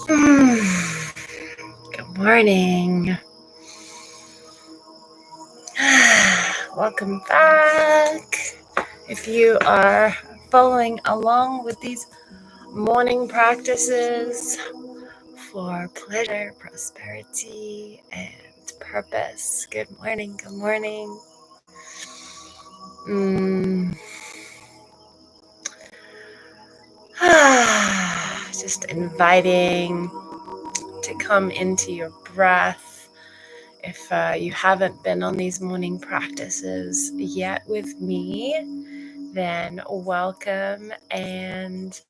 Good morning. Welcome back. If you are following along with these morning practices for pleasure, prosperity, and purpose, good morning. Good morning. Just inviting to come into your breath. If you haven't been on these morning practices yet with me, then welcome. And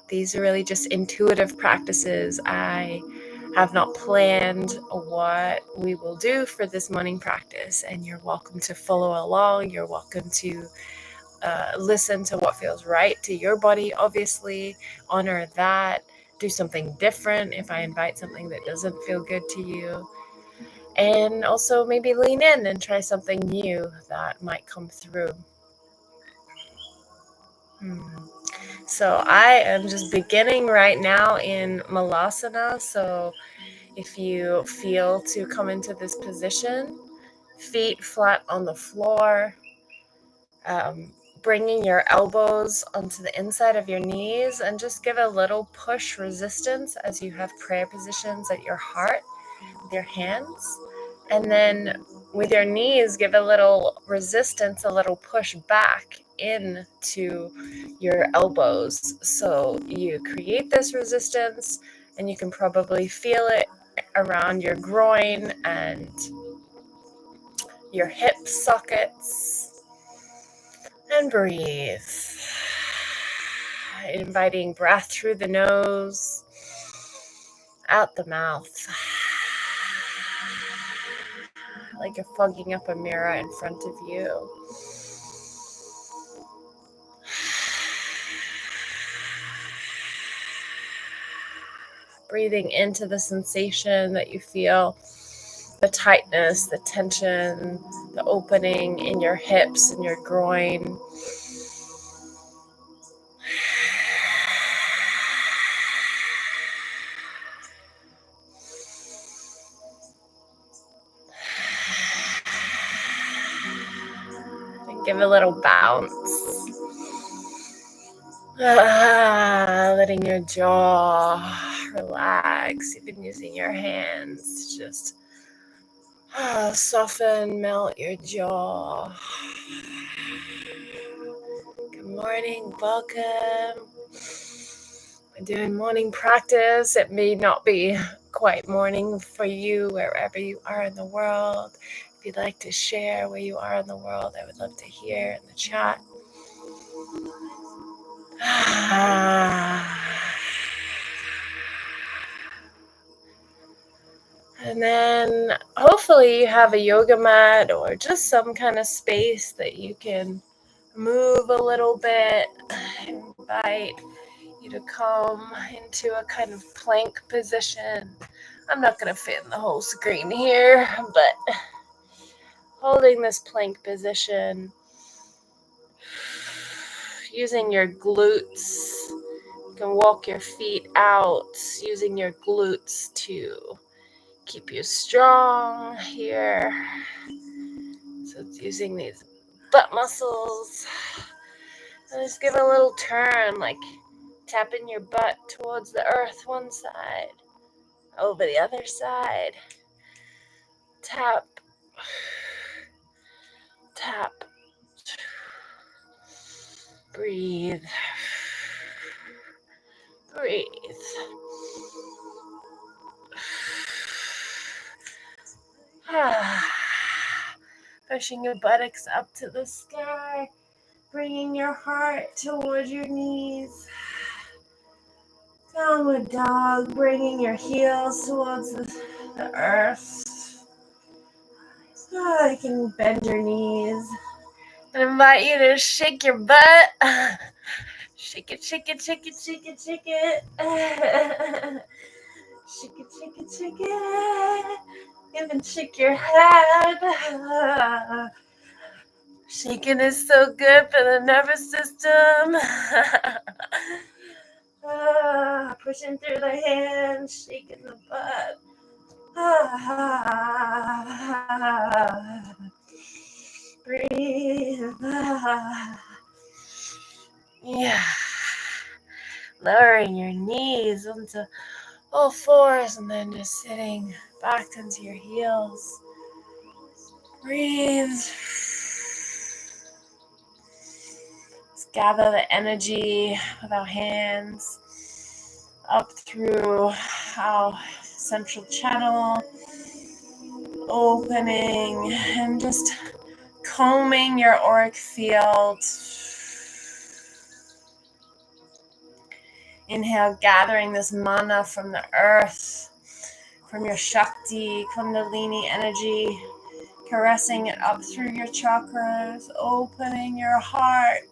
these are really just intuitive practices. I have not planned what we will do for this morning practice, and you're welcome to follow along. You're welcome to listen to what feels right to your body, obviously, honor that, do something different if I invite something that doesn't feel good to you. And also maybe lean in and try something new that might come through. So I am just beginning right now in Malasana. So if you feel to come into this position, feet flat on the floor, bringing your elbows onto the inside of your knees, and just give a little push resistance as you have prayer positions at your heart with your hands. And then with your knees, give a little resistance, a little push back into your elbows. So you create this resistance, and you can probably feel it around your groin and your hip sockets. And breathe. Inviting breath through the nose, out the mouth. Like you're fogging up a mirror in front of you. Breathing into the sensation that you feel, the tightness, the tension, the opening in your hips and your groin. And give a little bounce. Letting your jaw relax, even using your hands to just soften, melt your jaw. Good morning, welcome. We're doing morning practice. It may not be quite morning for you wherever you are in the world. If you'd like to share where you are in the world, I would love to hear in the chat. And then hopefully you have a yoga mat or just some kind of space that you can move a little bit. I invite you to come into a kind of plank position. I'm not going to fit in the whole screen here, but holding this plank position, using your glutes. You can walk your feet out, using your glutes to keep you strong here. So it's using these butt muscles. And just give a little turn, like tapping your butt towards the earth one side, over the other side. Tap, tap. Breathe. Breathe. Pushing your buttocks up to the sky, bringing your heart towards your knees. Downward dog, bringing your heels towards the earth. You can bend your knees. I invite you to shake your butt. Shake it, shake it, shake it, shake it, shake it. Shake it, shake it, shake it. Even shake your head. Shaking is so good for the nervous system. pushing through the hands, shaking the butt. Breathe. Yeah. Lowering your knees onto all fours and then just sitting back into your heels. Breathe. Just gather the energy with our hands up through our central channel, opening and just combing your auric field. Inhale, gathering this mana from the earth, from your Shakti, Kundalini energy, caressing it up through your chakras, opening your heart,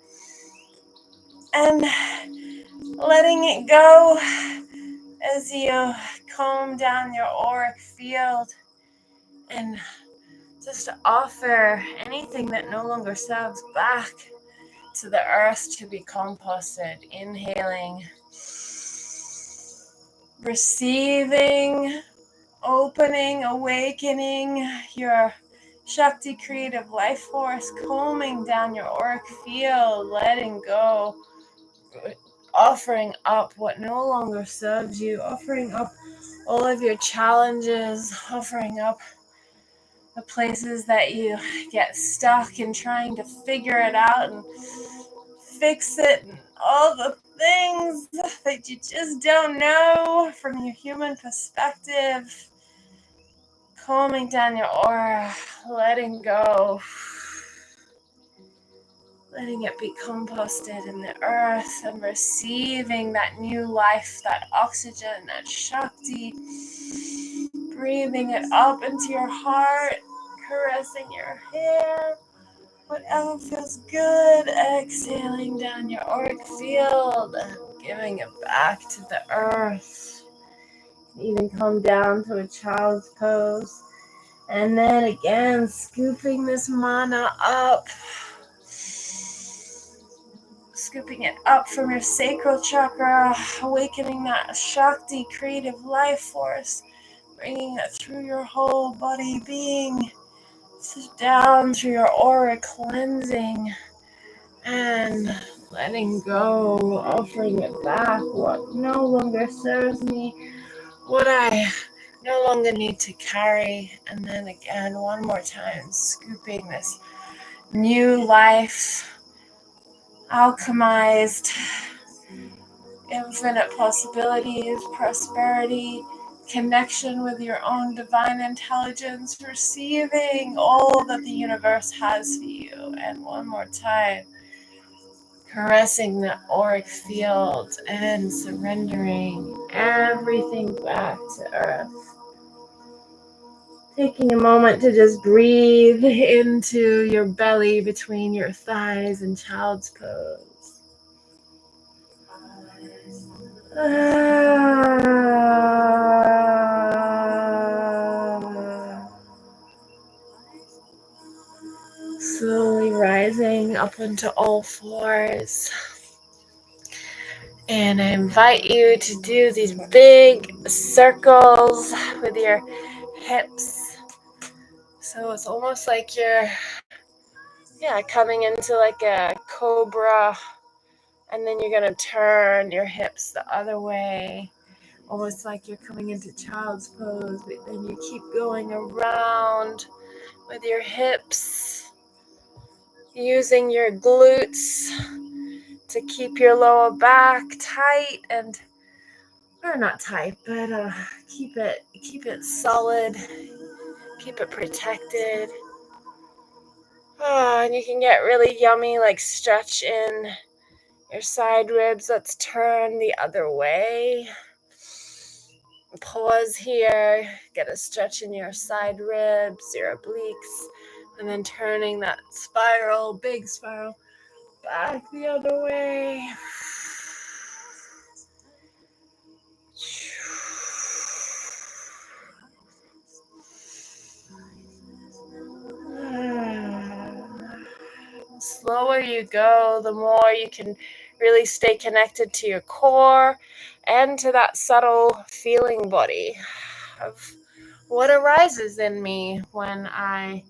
and letting it go as you comb down your auric field and just offer anything that no longer serves back to the earth to be composted. Inhaling, receiving, opening, awakening your Shakti creative life force, combing down your auric field, letting go, offering up what no longer serves you, offering up all of your challenges, offering up the places that you get stuck in trying to figure it out and fix it, and all the things that you just don't know from your human perspective. Calming down your aura, letting go, letting it be composted in the earth and receiving that new life, that oxygen, that Shakti. Breathing it up into your heart, caressing your hair, whatever feels good. Exhaling down your auric field and giving it back to the earth. Even come down to a child's pose. And then again, scooping this mana up. Scooping it up from your sacral chakra, awakening that Shakti creative life force, bringing it through your whole body being, down through your aura, cleansing and letting go, offering it back, what no longer serves me, what I no longer need to carry. And then again, one more time, scooping this new life, alchemized, infinite possibilities, prosperity, connection with your own divine intelligence, receiving all that the universe has for you. And one more time, caressing the auric field and surrendering everything back to earth. Taking a moment to just breathe into your belly between your thighs in child's pose. Slowly rising up into all fours. And I invite you to do these big circles with your hips. So it's almost like you're coming into like a cobra, and then you're going to turn your hips the other way. Almost like you're coming into child's pose, but then you keep going around with your hips, using your glutes to keep your lower back tight and, or not tight, but keep it solid, keep it protected. Oh, and you can get really yummy, like stretch in your side ribs. Let's turn the other way. Pause here, get a stretch in your side ribs, your obliques, and then turning that spiral, big spiral, back the other way. The slower you go, the more you can Really stay connected to your core and to that subtle feeling body of what arises in me when I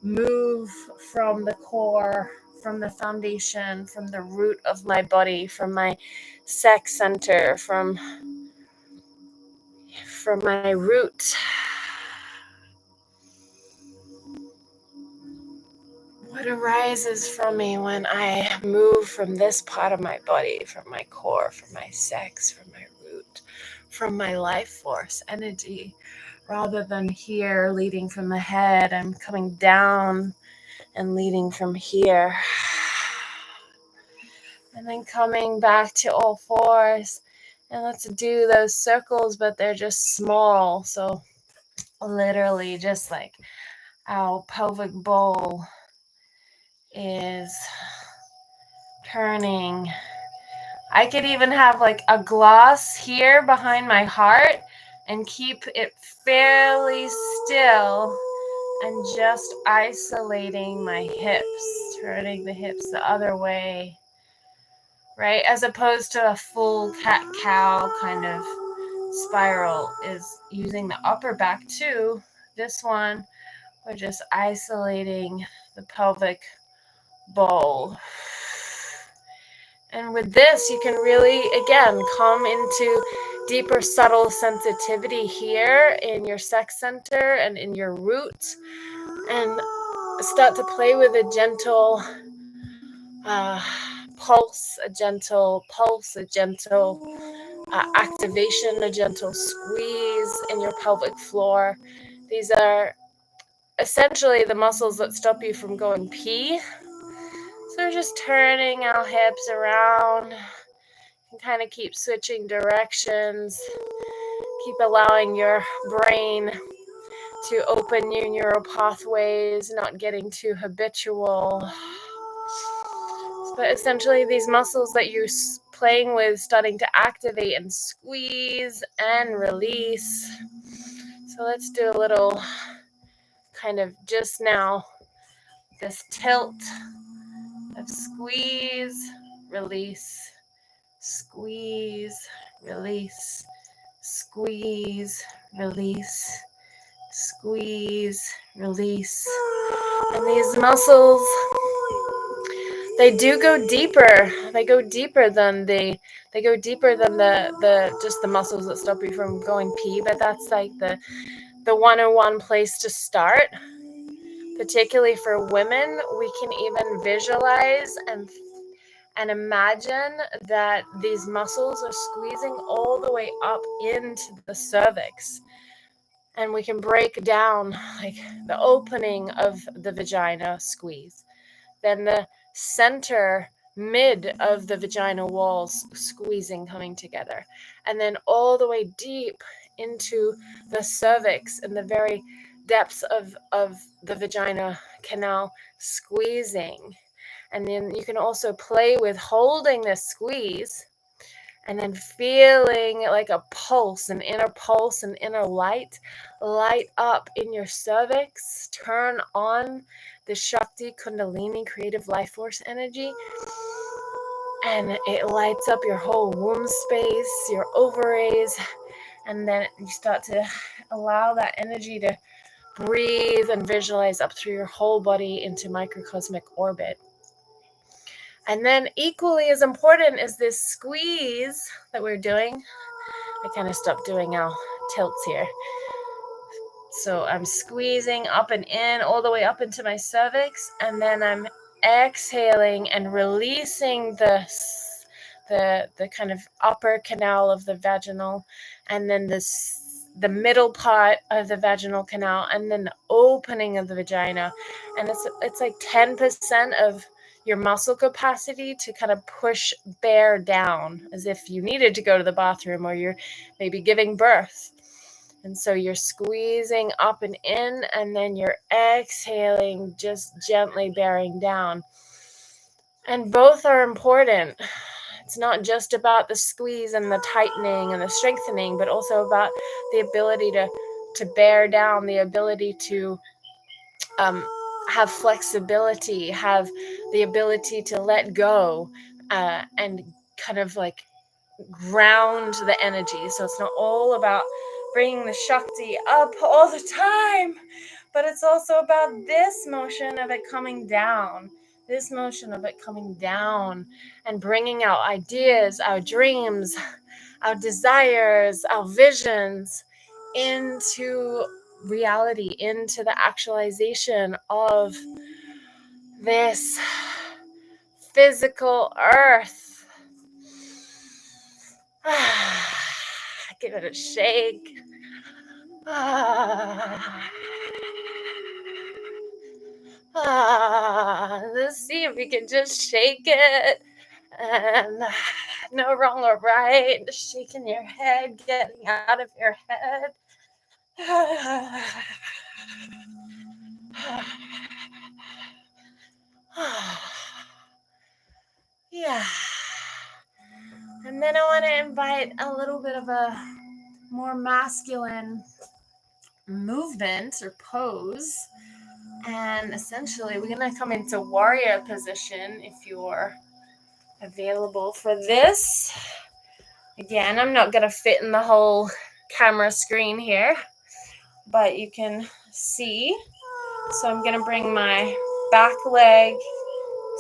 move from the core, from the foundation, from the root of my body, from my sex center, from my root. What arises from me when I move from this part of my body, from my core, from my sex, from my root, from my life force energy, rather than here leading from the head, I'm coming down and leading from here. And then coming back to all fours. And let's do those circles, but they're just small. So literally just like our pelvic bowl is turning. I could even have like a glass here behind my heart and keep it fairly still and just isolating my hips, turning the hips the other way, right? As opposed to a full cat-cow kind of spiral is using the upper back too. This one, we're just isolating the pelvic bowl. And with this, you can really, again, come into deeper, subtle sensitivity here in your sex center and in your root, and start to play with a gentle pulse, a gentle activation, a gentle squeeze in your pelvic floor. These are essentially the muscles that stop you from going pee. So we're just turning our hips around and kind of keep switching directions. Keep allowing your brain to open new neural pathways, not getting too habitual. But essentially these muscles that you're playing with starting to activate and squeeze and release. So let's do a little kind of just now this tilt of squeeze, release, squeeze, release, squeeze, release, squeeze, release. And these muscles, they do go deeper. They go deeper than the just the muscles that stop you from going pee, but that's like the 101 place to start. Particularly for women, we can even visualize and imagine that these muscles are squeezing all the way up into the cervix. And we can break down like the opening of the vagina squeeze. Then the center mid of the vaginal walls squeezing, coming together. And then all the way deep into the cervix and the very depths of the vagina canal squeezing. And then you can also play with holding this squeeze and then feeling like a pulse, an inner light up in your cervix. Turn on the Shakti Kundalini creative life force energy, and it lights up your whole womb space, your ovaries, and then you start to allow that energy to breathe and visualize up through your whole body into microcosmic orbit. And then equally as important is this squeeze that we're doing. I kind of stopped doing our tilts here. So I'm squeezing up and in, all the way up into my cervix, and then I'm exhaling and releasing the kind of upper canal of the vaginal, and then the middle part of the vaginal canal, and then the opening of the vagina. And it's like 10% of your muscle capacity to kind of push bear down, as if you needed to go to the bathroom or you're maybe giving birth. And so you're squeezing up and in, and then you're exhaling, just gently bearing down. And both are important. It's not just about the squeeze and the tightening and the strengthening, but also about the ability to bear down, the ability to have flexibility, have the ability to let go, and kind of like ground the energy. So it's not all about bringing the Shakti up all the time, but it's also about this motion of it coming down, and bringing our ideas, our dreams, our desires, our visions into reality, into the actualization of this physical earth. Give it a shake. Let's see if we can just shake it. And no wrong or right. Just shaking your head, getting out of your head. Yeah. And then I want to invite a little bit of a more masculine movement or pose. And essentially, we're going to come into warrior position if you're available for this. Again, I'm not going to fit in the whole camera screen here, but you can see. So I'm going to bring my back leg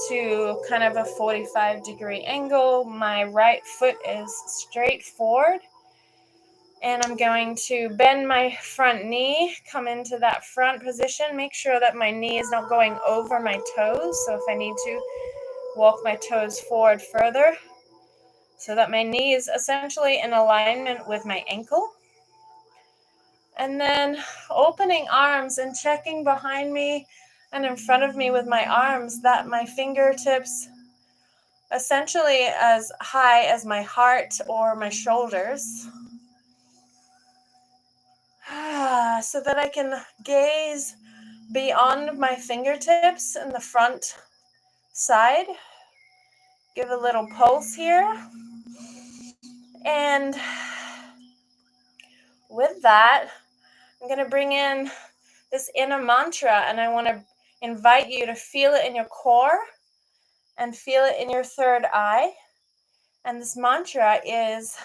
to kind of a 45-degree angle. My right foot is straight forward. And I'm going to bend my front knee, come into that front position. Make sure that my knee is not going over my toes. So if I need to, walk my toes forward further so that my knee is essentially in alignment with my ankle. And then opening arms and checking behind me and in front of me with my arms that my fingertips essentially as high as my heart or my shoulders. So that I can gaze beyond my fingertips in the front side. Give a little pulse here. And with that, I'm going to bring in this inner mantra, and I want to invite you to feel it in your core and feel it in your third eye. And this mantra is,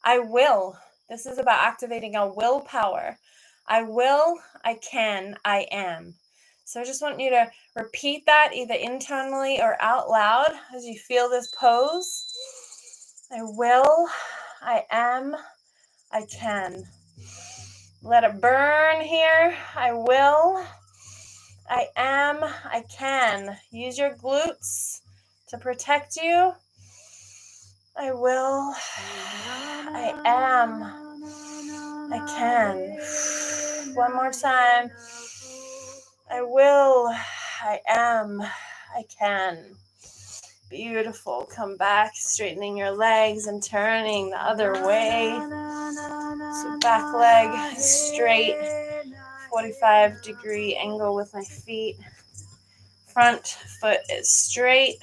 I will. This is about activating our willpower. I will, I can, I am. So I just want you to repeat that either internally or out loud as you feel this pose. I will, I am, I can. Let it burn here. I will, I am, I can. Use your glutes to protect you. I will, I am, I can. One more time. I will, I am, I can. Beautiful. Come back, straightening your legs and turning the other way. So back leg straight, 45-degree angle with my feet. Front foot is straight.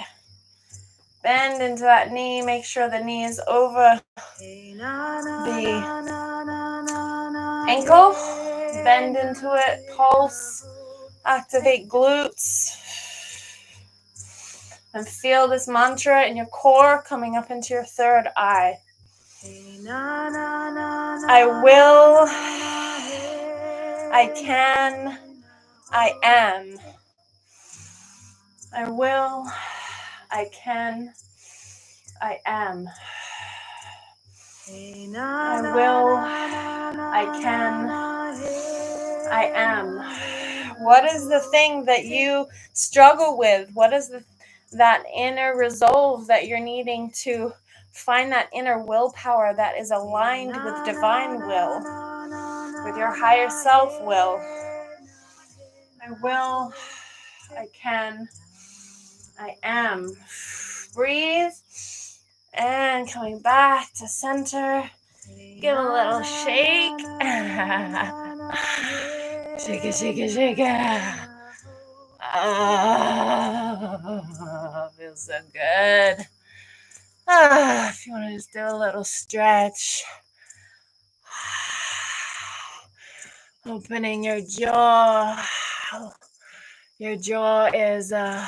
Bend into that knee. Make sure the knee is over the ankle. Bend into it. Pulse. Activate glutes. And feel this mantra in your core coming up into your third eye. I will. I can. I am. I will. I can. I am. I will. I can. I am. What is the thing that you struggle with? What is that inner resolve that you're needing to find, that inner willpower that is aligned with divine will, with your higher self will? I will. I can. I am. Breathe. And coming back to center. Give a little shake. Shake it, shake it, shake it. Feels so good. If you want to just do a little stretch. Opening your jaw. Your jaw is a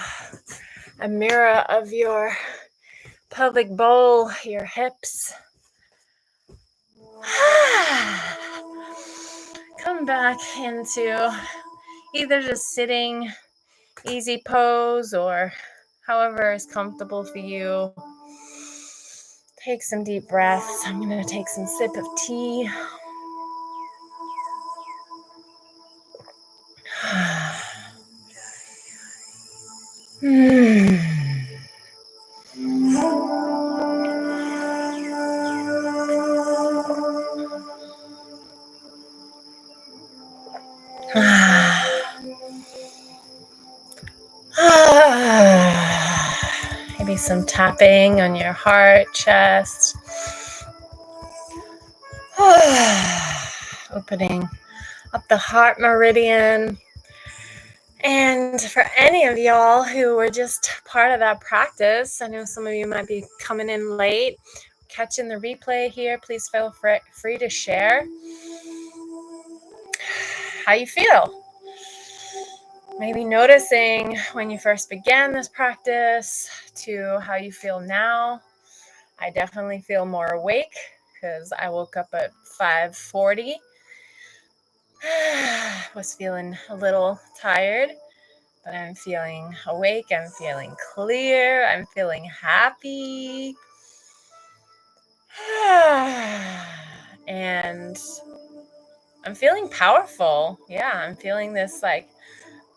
mirror of your pelvic bowl, your hips. Come back into either just sitting, easy pose, or however is comfortable for you. Take some deep breaths. I'm going to take some sip of tea. Maybe some tapping on your heart, chest. Opening up the heart meridian. And for any of y'all who were just part of that practice, I know some of you might be coming in late, catching the replay here, please feel free to share how you feel. Maybe noticing when you first began this practice to how you feel now. I definitely feel more awake because I woke up at 5:40. Was feeling a little tired, but I'm feeling awake. I'm feeling clear. I'm feeling happy. And I'm feeling powerful. Yeah, I'm feeling this like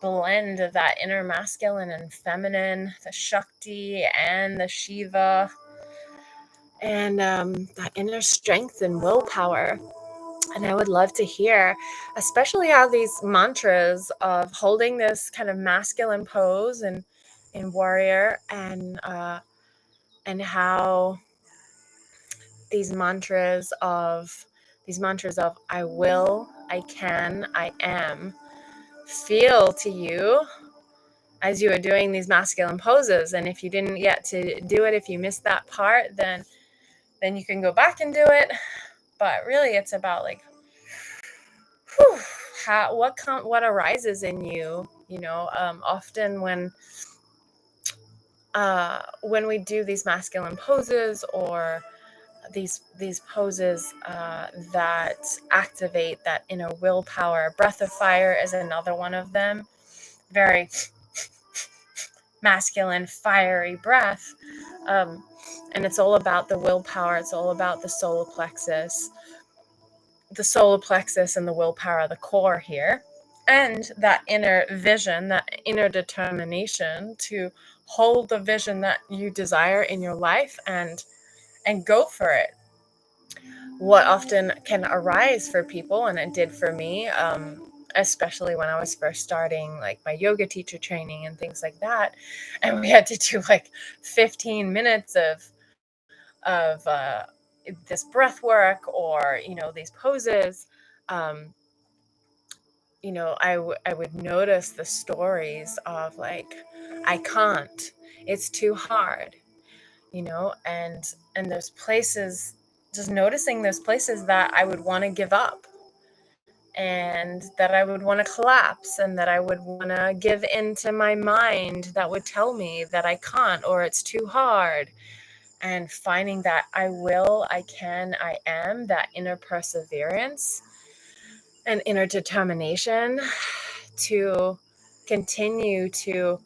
blend of that inner masculine and feminine, the Shakti and the Shiva, and that inner strength and willpower. And I would love to hear, especially how these mantras of holding this kind of masculine pose and in warrior, and how these mantras of I will, I can, I am feel to you as you are doing these masculine poses. And if you didn't get to do it, if you missed that part, then you can go back and do it. But really, it's about like, what arises in you. Often when we do these masculine poses, or these poses that activate that inner willpower, breath of fire is another one of them. Very masculine, fiery breath. And it's all about the willpower. It's all about the solar plexus. The solar plexus and the willpower are the core here. And that inner vision, that inner determination to hold the vision that you desire in your life and go for it. What often can arise for people, and it did for me, especially when I was first starting like my yoga teacher training and things like that, and we had to do like 15 minutes of this breath work, or these poses. I would notice the stories of like, I can't, it's too hard, and those places, just noticing those places that I would want to give up, and that I would want to collapse, and that I would want to give into my mind that would tell me that I can't, or it's too hard. And finding that I will, I can, I am, that inner perseverance and inner determination to continue to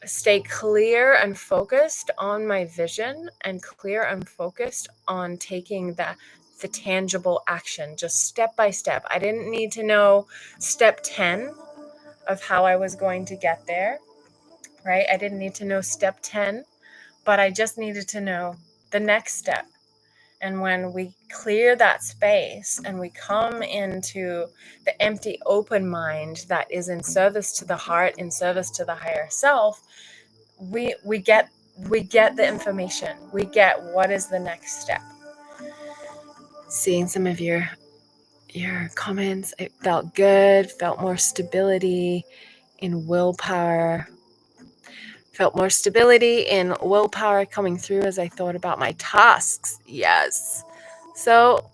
stay clear and focused on my vision, and clear and focused on taking the tangible action, just step by step. I didn't need to know step 10 of how I was going to get there, right? I didn't need to know step 10, but I just needed to know the next step. And when we clear that space and we come into the empty, open mind that is in service to the heart, in service to the higher self, we get the information. We get what is the next step. Seeing some of your comments, it felt good, felt more stability in willpower. Felt more stability in willpower coming through as I thought about my tasks. Yes. So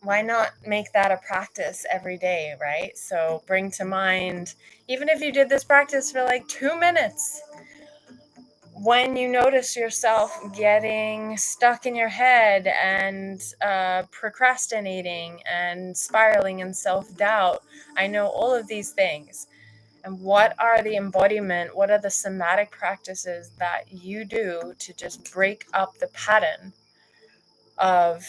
why not make that a practice every day, right? So bring to mind, even if you did this practice for like 2 minutes, when you notice yourself getting stuck in your head and procrastinating and spiraling in self-doubt, I know all of these things. And what are the embodiment, what are the somatic practices that you do to just break up the pattern of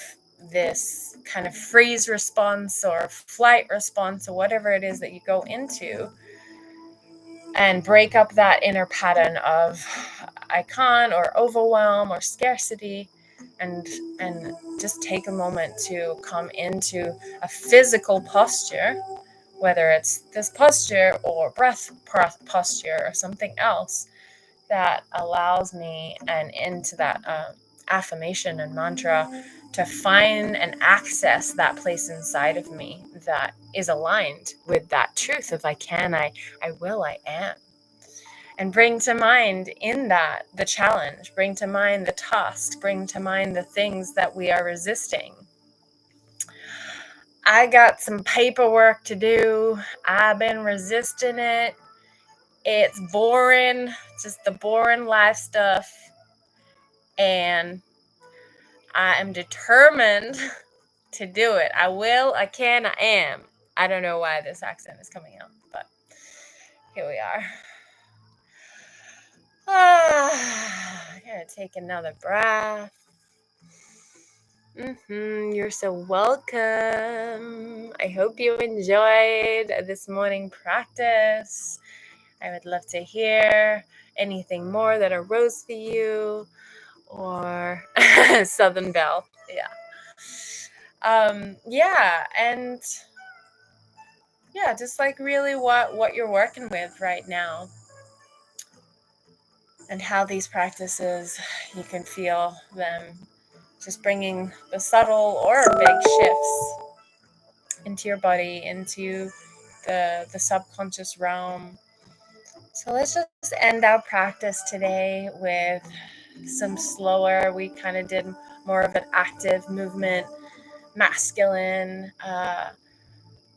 this kind of freeze response or flight response or whatever it is that you go into, and break up that inner pattern of I can't, or overwhelm, or scarcity, and just take a moment to come into a physical posture, whether it's this posture or breath posture or something else that allows me and into that affirmation and mantra to find and access that place inside of me that is aligned with that truth of I can, I will, I am. And bring to mind in that the challenge, bring to mind the task, bring to mind the things that we are resisting. I got some paperwork to do. I've been resisting it. It's boring, just the boring life stuff. And I am determined to do it. I will, I can, I am. I don't know why this accent is coming out, but here we are. I gotta take another breath. You're so welcome. I hope you enjoyed this morning practice. I would love to hear anything more that arose for you, or Southern Belle. And just like really what you're working with right now, and how these practices, you can feel them just bringing the subtle or big shifts into your body, into the subconscious realm. So let's just end our practice today with some slower, we kind of did more of an active movement, masculine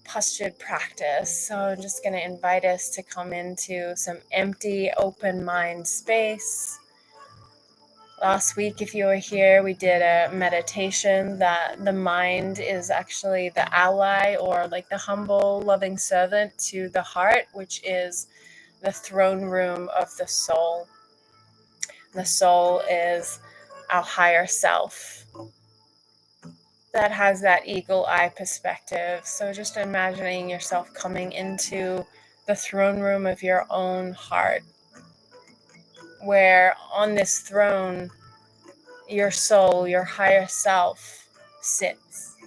postured practice. So I'm just going to invite us to come into some empty, open mind space. Last week, if you were here, we did a meditation that the mind is actually the ally, or like the humble, loving servant to the heart, which is the throne room of the soul. The soul is our higher self that has that eagle eye perspective. So just imagining yourself coming into the throne room of your own heart, where on this throne, your soul, your higher self sits.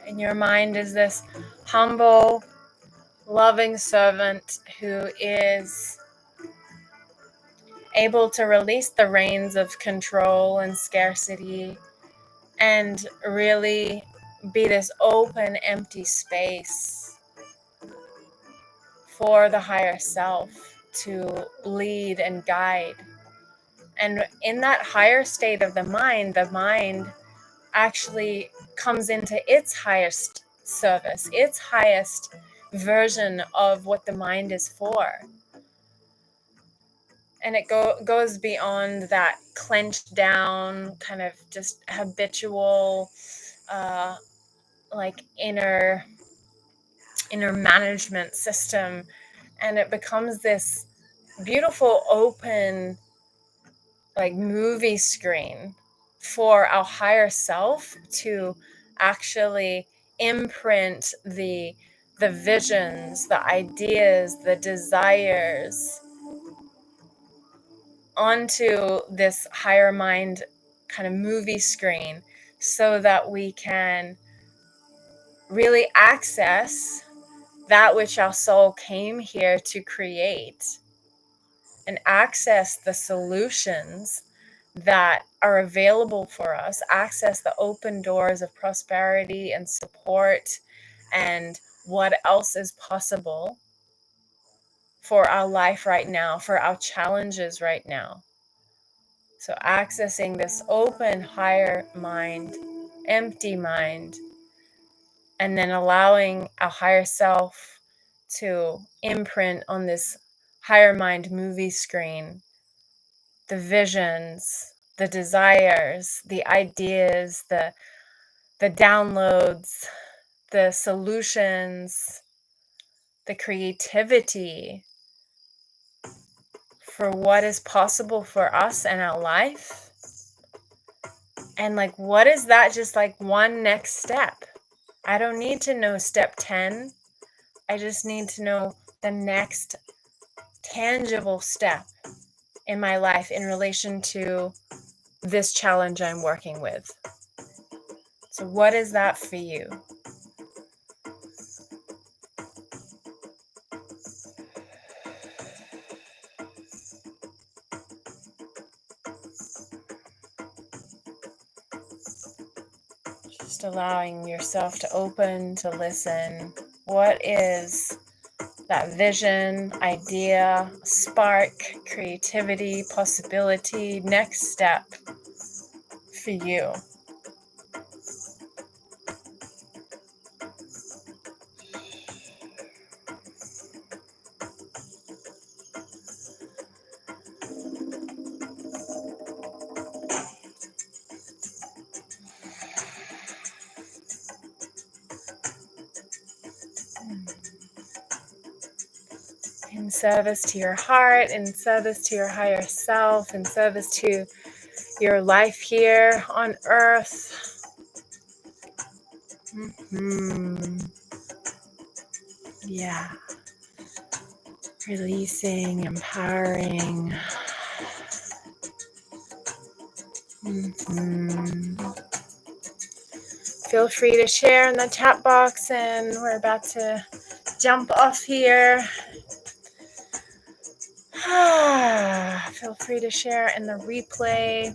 And your mind is this humble, loving servant who is able to release the reins of control and scarcity and really be this open, empty space for the higher self to lead and guide. And in that higher state of the mind actually comes into its highest service, its highest version of what the mind is for. And it goes beyond that clenched down, kind of just habitual, like inner management system. And it becomes this beautiful, open, like movie screen for our higher self to actually imprint the visions, the ideas, the desires onto this higher mind kind of movie screen, so that we can really access that which our soul came here to create, and access the solutions that are available for us, access the open doors of prosperity and support, and what else is possible for our life right now, for our challenges right now. So accessing this open, higher mind, empty mind, and then allowing our higher self to imprint on this higher mind movie screen the visions, the desires, the ideas, the downloads, the solutions, the creativity for what is possible for us and our life. And like, what is that? Just like one next step. I don't need to know step 10. I just need to know the next tangible step in my life in relation to this challenge I'm working with. So what is that for you? Just allowing yourself to open, to listen. What is that vision, idea, spark, creativity, possibility, next step for you? In service to your heart, in service to your higher self, in service to your life here on earth. Yeah. Releasing, empowering. Feel free to share in the chat box, and we're about to jump off here. Feel free to share in the replay.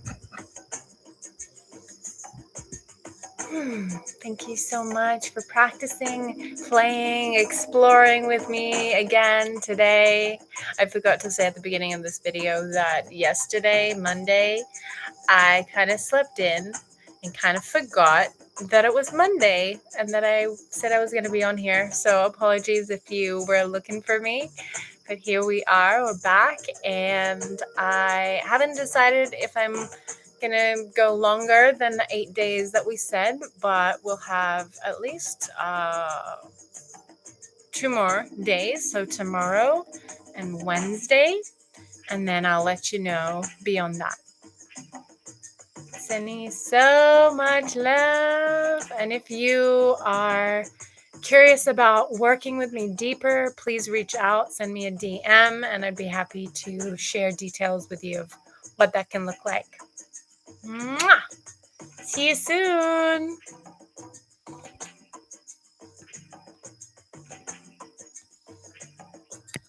Thank you so much for practicing, playing, exploring with me again today. I forgot to say at the beginning of this video that yesterday, Monday, I kind of slept in and kind of forgot that it was Monday and that I said I was going to be on here. So apologies if you were looking for me. But here we are, we're back, and I haven't decided if I'm going to go longer than the 8 days that we said, but we'll have at least 2 more days, so tomorrow and Wednesday, and then I'll let you know beyond that. Sending you so much love, and if you are curious about working with me deeper, please reach out, send me a DM, and I'd be happy to share details with you of what that can look like. Mwah! See you soon.